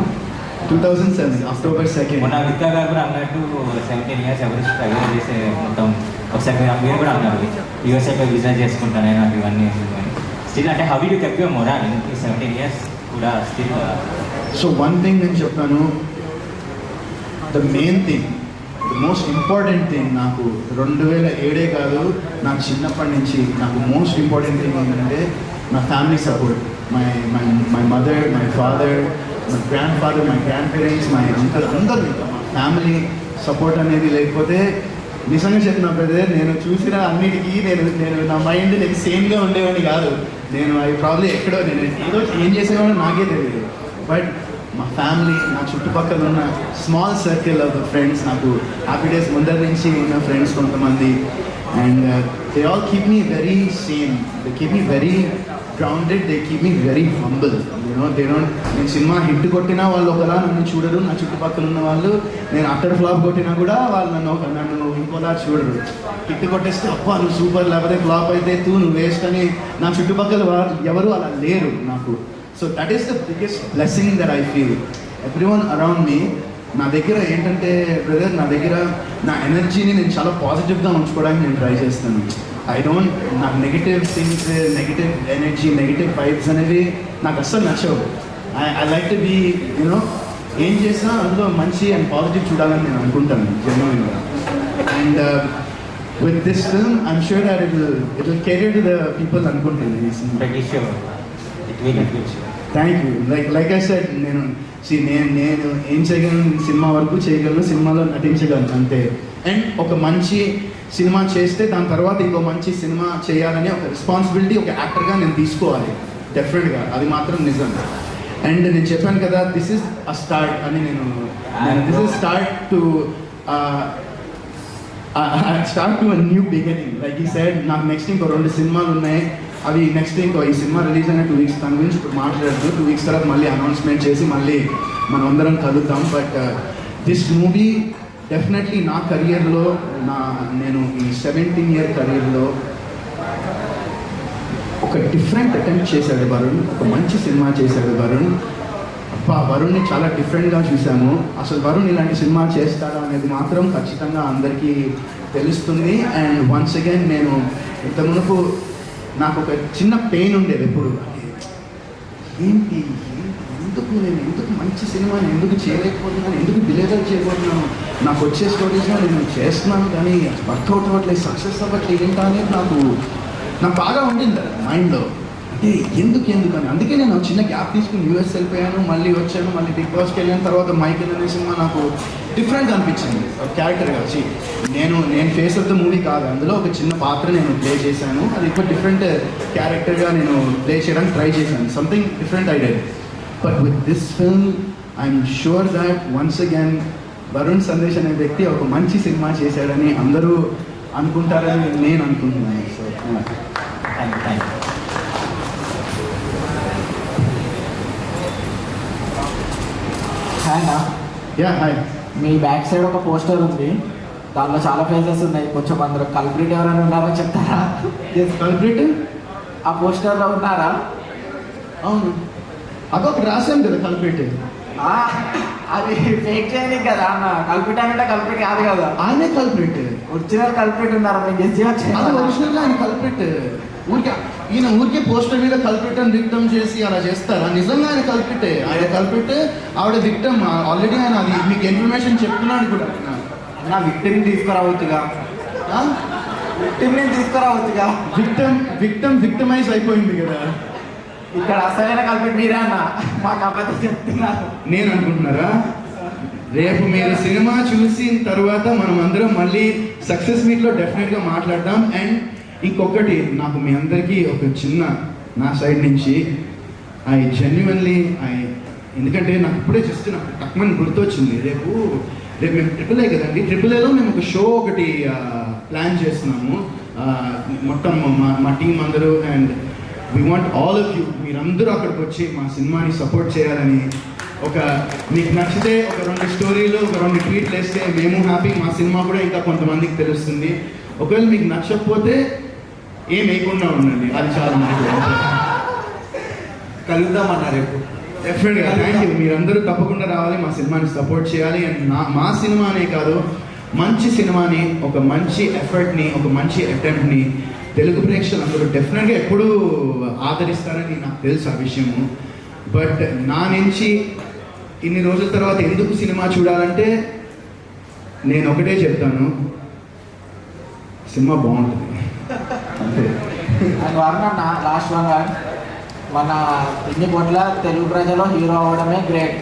2007 October 2nd. మొన్న విద్యా గారు కూడా అన్నట్టు 17 years ఎవరు స్ట్రగుల్ చేసే మొత్తం ఒకసారి మీరు కూడా అన్నారు యూఎస్ఏపై బిజినెస్ చేసుకుంటాను నేను అది ఇవన్నీ స్టిల్ అంటే how you kept your morale in 17 years కూడా స్టిల్. సో వన్ థింగ్ నేను చెప్తాను, the main thing, the most important thing నాకు 2007 కాదు, నాకు చిన్నప్పటి నుంచి నాకు మోస్ట్ ఇంపార్టెంట్ థింగ్ ఏంటంటే నా family support. My mother, my father, my grand father, my grand parents, my uncle, అందరూ మా ఫ్యామిలీ సపోర్ట్ అనేది లేకపోతే నిజంగా చెప్పిన బ్రదర్ నేను చూసిన అన్నిటికీ నేను నా మైండ్ నేను సేమ్గా ఉండేవాడిని కాదు. నేను అవి ప్రాబ్లీ ఎక్కడో నేను ఏదో ఏం చేసేవాడో నాకే తెలియదు. బట్ మా ఫ్యామిలీ, నా చుట్టుపక్కల ఉన్న స్మాల్ సర్కిల్ ఆఫ్ ఫ్రెండ్స్, నాకు హ్యాపీ డేస్ ముందర నుంచి ఉన్న ఫ్రెండ్స్ కొంతమంది, and they all keep me very same, they keep me very grounded, they keep me very humble. నేను సినిమా హిట్ కొట్టినా వాళ్ళు ఒకలా నన్ను చూడరు, నా చుట్టుపక్కల ఉన్న వాళ్ళు నేను అట్టర్ ఫ్లాప్ కొట్టినా కూడా వాళ్ళు నన్ను ఇంకోలా చూడరు. హిట్ కొట్టేస్తే అబ్బా నువ్వు సూపర్, లేకపోతే ఫ్లాప్ అయితే నువ్వు వేస్ట్ అని నా చుట్టుపక్కల ఎవరు అలా లేరు నాకు. So that is the biggest blessing that I feel. Everyone around me, నా దగ్గర ఏంటంటే బ్రదర్, నా దగ్గర నా ఎనర్జీని నేను చాలా పాజిటివ్గా ఉంచుకోవడానికి నేను ట్రై చేస్తాను. నాకు negative things, negative energy, negative vibes అనేవి నాకు అస్సలు నచ్చవు. I like to be you know ఏం చేసినా అందులో మంచి అండ్ పాజిటివ్ చూడాలని నేను అనుకుంటాను జెన్యున్గా. And with this film I'm sure that it will career to the people అనుకుంటుంది ఈ cinema. Thank you. Like I said, నేను ఏం చేయగలను, సినిమా వరకు చేయగలను, సినిమాలో నటించగలను అంతే. అండ్ ఒక మంచి సినిమా చేస్తే దాని తర్వాత ఇంకో మంచి సినిమా చేయాలని ఒక రెస్పాన్సిబిలిటీ ఒక యాక్టర్గా నేను తీసుకోవాలి డెఫినెట్గా, అది మాత్రం నిజం. అండ్ నేను చెప్పాను కదా దిస్ ఇస్ అ స్టార్ట్ అని, this is start to a new beginning. Like ఈ సైడ్ నాకు నెక్స్ట్ ఇంకో 2 సినిమాలు ఉన్నాయి, అవి నెక్స్ట్ ఇంకో ఈ సినిమా రిలీజ్ అయిన 2 weeks దాని గురించి ఇప్పుడు మాట్లాడుతూ 2 weeks తర్వాత మళ్ళీ అనౌన్స్మెంట్ చేసి మళ్ళీ మనం అందరం కలుద్దాం. బట్ దిస్ మూవీ డెఫినెట్లీ నా కెరియర్లో, నేను ఈ 17-year కెరియర్లో ఒక డిఫరెంట్ అటెంప్ట్ చేశాడు వరుణ్, ఒక మంచి సినిమా చేశాడు వరుణ్. వరుణ్ని చాలా డిఫరెంట్గా చూసాము. అసలు వరుణ్ ఇలాంటి సినిమా చేస్తాడా అనేది మాత్రం ఖచ్చితంగా అందరికీ తెలుస్తుంది. అండ్ వన్స్ అగైన్ నేను ఇంతమునుపు నాకు ఒక చిన్న పెయిన్ ఉండేది ఎప్పుడు, ఏంటి నేను ఎందుకు మంచి సినిమాని ఎందుకు చేయలేకపోతున్నాను, ఎందుకు డెలివర్ చేయబోతున్నాను, నాకు వచ్చే స్టోరీస్లో నేను చేస్తున్నాను కానీ వర్కౌట్ అవ్వట్లేదు, సక్సెస్ అవ్వట్లేదు ఏంటా అనేది నాకు బాగా ఉండింది మైండ్లో. అంటే ఎందుకు అని అందుకే నేను చిన్న గ్యాప్ తీసుకుని యూఎస్ వెళ్ళిపోయాను, మళ్ళీ వచ్చాను, మళ్ళీ బిగ్ బాస్కి వెళ్ళిన తర్వాత మైకేల్ అనే సినిమా నాకు డిఫరెంట్గా అనిపించింది క్యారెక్టర్గా. వచ్చి నేను ఫేస్ ఆఫ్ ద మూవీ కాదు, అందులో ఒక చిన్న పాత్ర నేను ప్లే చేశాను, అది ఇప్పుడు డిఫరెంట్ క్యారెక్టర్గా నేను ప్లే చేయడానికి ట్రై చేశాను, something different I did. But with this film I'm sure that once again Varun Sandesh అనే వ్యక్తి ఒక మంచి సినిమా చేశాడని అందరూ అనుకుంటారని నేను అనుకుంటున్నాను. So thank you. హాయ్ నా. Yeah hi. మీ బ్యాక్ సైడ్ ఒక పోస్టర్ ఉంది, దాంట్లో చాలా ఫేజెస్ ఉన్నాయి, కొంచెం అందరూ కల్ప్రిట్ ఎవరైనా ఉన్నారో చెప్తారా? కల్ప్రిట్ ఆ పోస్టర్లో ఉన్నారా? అవును, అదొకటి రాశాను కదా కల్ప్రిట్. అది ఫేక్ చేయడానికి కదా అన్న, కల్ప్రిట్ అంటే కల్ప్రిట్ కాదు కదా. ఆయనే కల్ప్రిట్, ఒరిజినల్ కల్ప్రిట్ ఉన్నారు, మేము గెస్ చేయవచ్చు. అది ఒరిజినల్ ఆయన కల్ప్రిట్. ఊరికే పోస్టర్ మీద కల్ప్రిట్ అని విక్టమ్ చేసి అలా చేస్తారా? నిజంగా ఆయన కల్ప్రిట్, ఆయన కల్ప్రిట్, ఆవిడ విక్టమ్. ఆల్రెడీ ఆయన అది మీకు ఇన్ఫర్మేషన్ చెప్తున్నాడు కూడా. నా విక్టిమ్ తీసుకురావచ్చుగా, విక్టిమ్ని తీసుకురావచ్చుగా. విక్టమైజ్ అయిపోయింది కదా. ఇక్కడ అసలైన కల్ప్రిట్ మీరే అన్న, మాకు అబద్ధం చెప్తున్నారు. నేను అనుకుంటున్నారా? రేపు మీరు సినిమా చూసిన తర్వాత మనం అందరం మళ్ళీ సక్సెస్ మీట్లో డెఫినెట్గా మాట్లాడదాం. అండ్ ఇంకొకటి, నాకు మీ అందరికీ ఒక చిన్న నా సైడ్ నుంచి జెన్యున్లీ ఎందుకంటే నాకు ఇప్పుడే జస్ట్ నాకు తక్కువని గుర్తొచ్చింది. రేపు మేము AAA కదండి, AAAలో మేము ఒక షో ఒకటి ప్లాన్ చేస్తున్నాము మొత్తం మా టీం అందరూ. And we want all of you, మీరందరూ అక్కడికి వచ్చి మా సినిమాని సపోర్ట్ చేయాలని. మీకు నచ్చితే ఒక 2 స్టోరీలు, ఒక 2 ట్వీట్లు వేస్తే మేము హ్యాపీ, మా సినిమా కూడా ఇంకా కొంతమందికి తెలుస్తుంది. ఒకవేళ మీకు నచ్చకపోతే ఏం వేయకుండా ఉండండి, అది చాలా మంచిది. కలుద్దామన్నా రేపు. డెఫినెట్గా థ్యాంక్ యూ. మీరందరూ తప్పకుండా రావాలి, మా సినిమాని సపోర్ట్ చేయాలి. అండ్ మా సినిమానే కాదు, మంచి సినిమాని, ఒక మంచి ఎఫర్ట్ని, ఒక మంచి అటెంప్ట్ని తెలుగు ప్రేక్షకులందరూ డెఫినెట్గా ఎప్పుడూ ఆదరిస్తారని నాకు తెలుసు ఆ విషయము. బట్ నా నుంచి ఇన్ని రోజుల తర్వాత ఎందుకు సినిమా చూడాలంటే నేను ఒకటే చెప్తాను, సినిమా బాగుంటుంది అంతే. అండ్ వర్ణ లాస్ట్ వన్ మన ఇన్ని కోట్ల తెలుగు ప్రజలు హీరో అవ్వడమే గ్రేట్.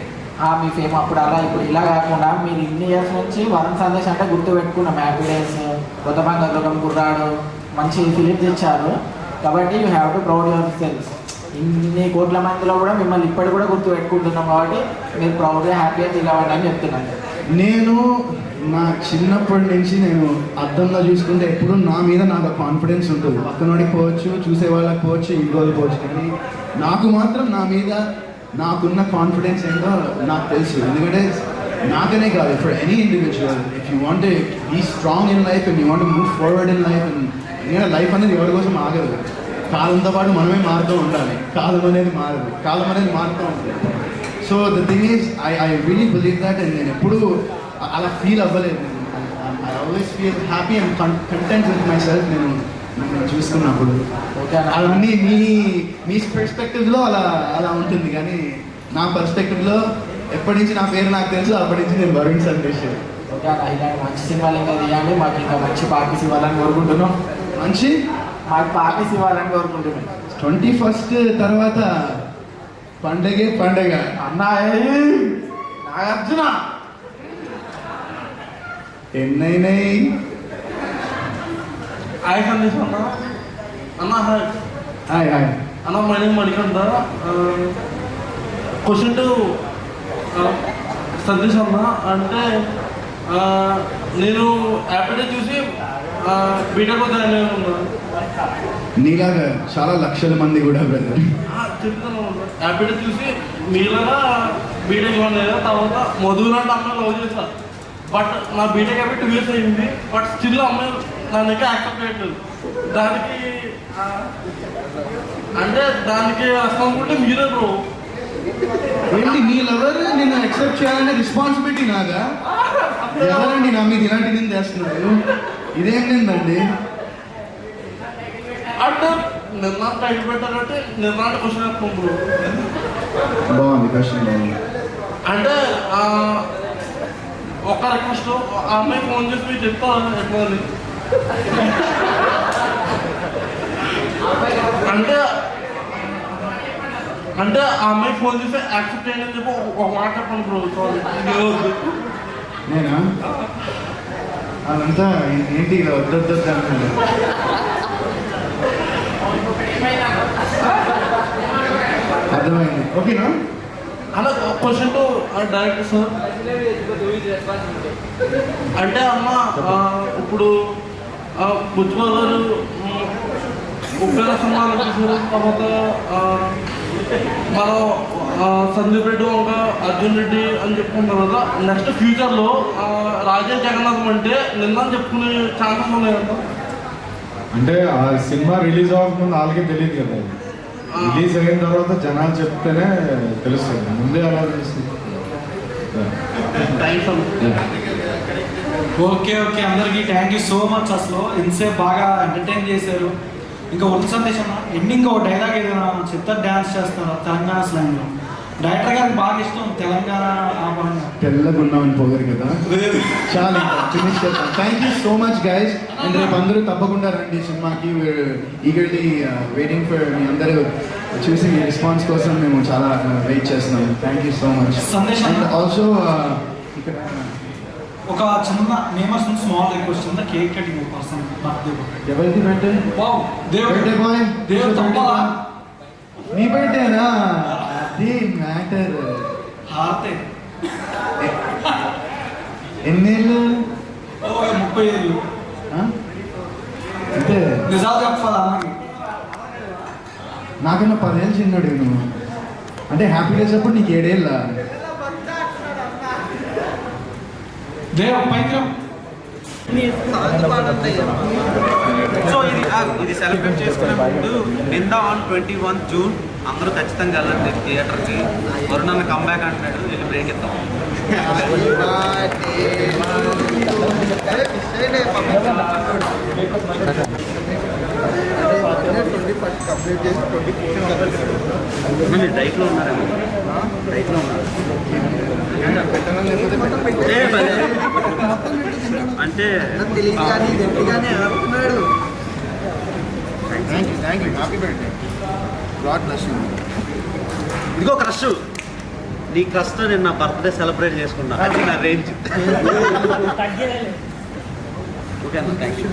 మీ ఫేమ్ అప్పుడు అలా ఇప్పుడు ఇలా కాకుండా మీరు ఇన్ని ఇయర్స్ నుంచి వరుణ్ సందేశ్ అంటే గుర్తు పెట్టుకున్నాం. హ్యాపీ డేస్, కొత్త బంగారు కుర్రాడు, మంచి ఫిలిమ్స్ ఇచ్చారు. కాబట్టి you have to proud your self. ఇన్ని కోట్ల మందిలో కూడా మిమ్మల్ని ఇప్పటికి కూడా గుర్తు పెట్టుకుంటున్నాం. కాబట్టి మీరు ప్రౌడ్గా హ్యాపీగా ఫీల్ అవ్వండి అని చెప్తున్నాను. నేను నా చిన్నప్పటి నుంచి నేను అద్దంలో చూసుకుంటే ఎప్పుడు నా మీద నాకు కాన్ఫిడెన్స్ ఉంటుంది. పక్కనోడికి పోవచ్చు, చూసే వాళ్ళకి పోవచ్చు, ఇంకోళ్ళకి పోవచ్చు, కానీ నాకు మాత్రం నా మీద నాకున్న కాన్ఫిడెన్స్ ఏంటో నాకు తెలుసు. ఎందుకంటే నాకనే కాదు, for any individual, if you want be strong in life and you want move forward in life, and ఎందుకంటే లైఫ్ అనేది ఎవరి కోసం ఆగదు. కాలంతో పాటు మనమే మారుతూ ఉండాలి. కాలం అనేది మారదు, కాలం అనేది మారుతూ ఉంటుంది. So the thing is I really believe that. And నేను ఎప్పుడూ అలా ఫీల్ అవ్వలేదు. I always feel happy and content with my self. నేను చూసుకున్నప్పుడు అవన్నీ మీ పర్స్పెక్టివ్లో అలా ఉంటుంది, కానీ నా పర్స్పెక్టివ్లో ఎప్పటి నుంచి నా పేరు నాకు తెలుసు, అప్పటి నుంచి నేను వరుణ్ సందేశ్. ఓకే అన్న, ఇలాంటి మంచి సినిమాలు ఇంకా తీయండి, మాకు ఇంకా మంచి పార్టీస్ ఇవ్వాలని కోరుకుంటున్నాం. మంచి మాకు పార్టీస్ ఇవ్వాలని కోరుకుంటున్నాం. 21st తర్వాత పండగే పండగ అన్నా నాగార్జున ఎన్నైనాయి. హాయ్ సందేశ్ అన్న. అన్న హాయ్. హాయ్ హాయ్ అన్న, my name Manikanta. Question to Sandesh అన్న అంటే నేను యాప్డే చూసి బీటెక్ జాయిన్ అయి ఉన్నాను. నీలాగా చాలా లక్షల మంది కూడా బ్రదర్ చెప్తాను. యాప్డే చూసి మీలాగా బీటెక్ జాయిన్ అయ్యా. తర్వాత మధువులు అంటే అమ్మాయి లవ్ చేస్తా. బట్ నా బీటెక్ అయిపోయి 2 years అయింది. బట్ స్టిల్ అమ్మాయి నన్ను యాక్సెప్ట్ చేయట్లేదు. దానికి అంటే దానికి రెస్పాన్సిబిలిటీ మీరే బ్రో. ఏంటి నీ లవర్ నిన్ను యాక్సెప్ట్ చేయాలనే రెస్పాన్సిబిలిటీ నాదా? ఎవరండి నా మీద ఇలాంటి నేను చేస్తున్నారు? ఇదేం నిందండి? అంటే నిర్ణయం టైం పెట్టాలంటే నిర్ణయాన్ని క్వశ్చన్ వేస్తాం బ్రో. బాగుంది క్వశ్చన్, బాగుంది. అంటే ఒక రిక్వెస్ట్, ఆ అమ్మాయి ఫోన్ చేసి మీరు చెప్తాను ఎట్లా అని. అంటే ఆ అమ్మాయి ఫోన్ చేసి యాక్సెప్ట్ చేయండి అని చెప్పి ఒక మాట చెప్పండి బ్రో. సారీ నేనా? అదంతా ఏంటి ఇలా వద్దొద్దు అంటున్నాను. అర్థమైంది, ఓకేనా? అన్న క్వశ్చన్ టు డైరెక్టర్ సార్. అంటే అమ్మ ఇప్పుడు బుజ్జిమా గారు ఉప్పెన సినిమాలు చూసారు. తర్వాత మనం సందీప్ రెడ్డి ఒక అర్జున్ రెడ్డి అని చెప్పుకుంటారు కదా. నెక్స్ట్ ఫ్యూచర్లో రాజేష్ జగన్నాథం అంటే నిన్న చెప్పుకునే ఛాన్సెస్ ఉన్నాయంట. అంటే ఆ సినిమా రిలీజ్ అవ్వకముందు వాళ్ళకే తెలియదు కదా. రిలీజ్ అయిన తర్వాత జనాలు చెప్తేనే తెలుస్తుంది, ముందే అలా తెలుస్తుంది. ఓకే ఓకే, అందరికీ థ్యాంక్ యూ సో మచ్. అసలు ఇంతసేపు బాగా ఎంటర్టైన్ చేశారు. ఇంకా ఉన్న సందేశం ఎండింగ్ ఒక డైలాగ్ ఏదైనా చెప్తారు, డ్యాన్స్ చేస్తారు తెలంగాణ స్లాంగ్లో. డైరెక్టర్ గారికి బాగా ఇష్టం తెలంగాణ ఆ పరంగా. తెల్లగున్నామని పోగారు కదా, చాలా ఫినిష్ చేస్తాం. Thank you so much guys. And రేపు అందరూ తప్పకుండా రండి సినిమాకి. ఈగర్లీ వెయిటింగ్ ఫర్ మీ అందరూ చూసి మీ రెస్పాన్స్ కోసం మేము చాలా వెయిట్ చేస్తున్నాం. Thank you so much. సందేశం అండ్ ఆల్సో ఇక్కడ ఒక చిన్న నేమర్స్ స్మాల్ రిక్వెస్ట్ ఉంది, కేక్ కటింగ్ పర్సన్ బర్త్డే. ఎవరిది బర్త్డే? Wow, birthday boy. దేవుడు తప్పలా నీ బర్త్డేనా? అది మ్యాటర్. హార్తే ఎన్నేళ్ళు? 30 ఏళ్ళు. అంటే నిజాలు చెప్పాలా అన్నకి? నాకన్నా 10 ఏళ్ళు చిన్నాడు నువ్వు. అంటే హ్యాపీ డేస్ అప్పుడు నీకు 7 ఏళ్ళ? దేవ్ పైకి సో ఇది సెలబ్రేట్ చేసుకునే ముందు నిన్న ఆన్ 21 June అందరూ ఖచ్చితంగా వెళ్ళండి థియేటర్కి. వరుణాన్ని కంబ్యాక్ అంటున్నాడు, వెళ్ళి బ్రేక్ ఇద్దాం. మీరు డైట్లో ఉన్నారేమో, డైట్లో ఉన్నారు అంటే ఇదిగో క్రష్, నీ క్రష్తో నేను నా బర్త్డే సెలబ్రేట్ చేసుకున్నా. అది నా రేంజ్. ఓకే అన్న, థ్యాంక్ యూ.